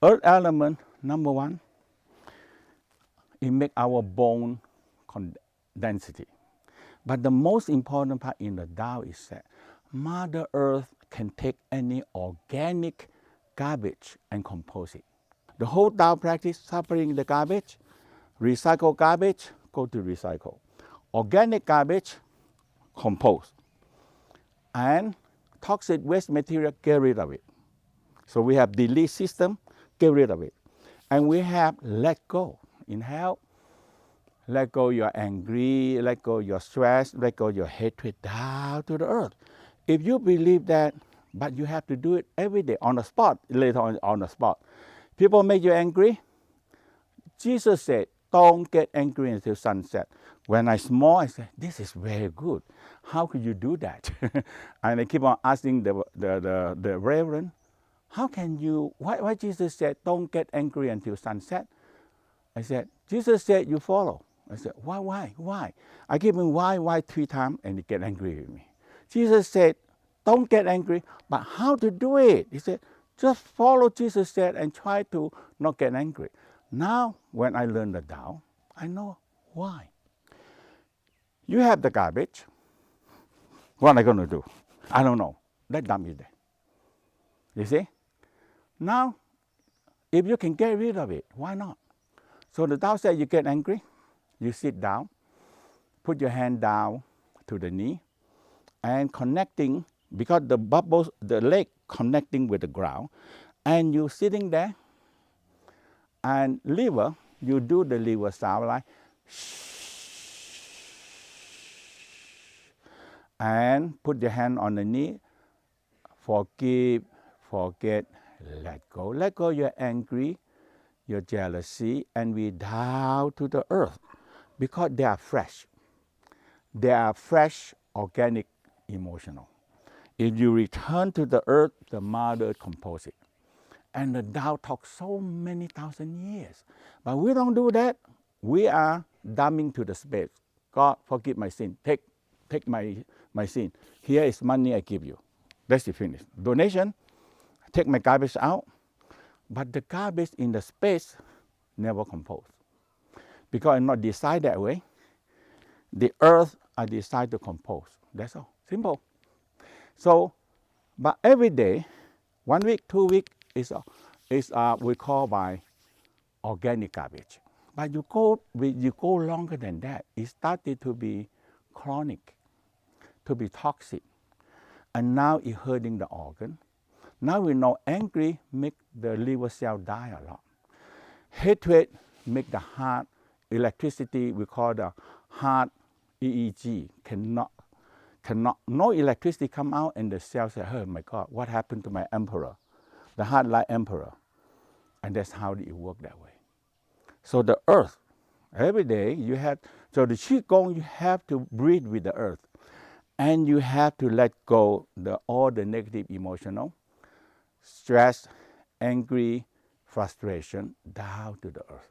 Earth element, number one, it makes our bone density. But the most important part in the Tao is that Mother Earth can take any organic garbage and compose it. The whole Tao practice, separating the garbage, recycle garbage, go to recycle. Organic garbage, compose. And toxic waste material, get rid of it. So we have delete system, get rid of it. And we have let go. Inhale, let go your angry, let go your stress, let go your hatred down to the earth. If you believe that, but you have to do it every day on the spot, later on the spot. People make you angry. Jesus said, don't get angry until sunset. When I small, I said, this is very good. How could you do that? And I keep on asking the reverend, how can you, why Jesus said, don't get angry until sunset? I said, Jesus said, you follow. I said, why? I give him why 3 times, and he get angry with me. Jesus said, don't get angry, but how to do it? He said, just follow Jesus said and try to not get angry. Now, when I learn the Tao, I know why. You have the garbage. What am I going to do? I don't know. Let dump it there. You see? Now, if you can get rid of it, why not? So the Tao said you get angry, you sit down, put your hand down to the knee, and connecting, because the bubbles, the leg connecting with the ground, and you sitting there, and liver, you do the liver sound like and put your hand on the knee, forgive, forget, let go. Let go your angry, your jealousy, and we down to the earth, because they are fresh. They are fresh, organic, emotional. If you return to the earth, the mother composed it. And the Tao talks so many thousand years. But we don't do that. We are dumping to the space. God, forgive my sin. Take my sin. Here is money I give you. That's it, finished. Donation, take my garbage out. But the garbage in the space never compose. Because I'm not designed that way. The earth I decide to compose. That's all. Simple. So, but every day, 1 week, 2 weeks, is we call by organic garbage. But you go longer than that. It started to be chronic, to be toxic, and now it's hurting the organ. Now we know angry make the liver cell die a lot. Hatred make the heart, electricity we call the heart EEG cannot, no electricity come out, and the cell say, oh my God, what happened to my emperor? The heart like emperor. And that's how it works that way. So the earth, every day you have, so the Qigong, you have to breathe with the earth. And you have to let go all the negative emotional, stress, angry, frustration, down to the earth.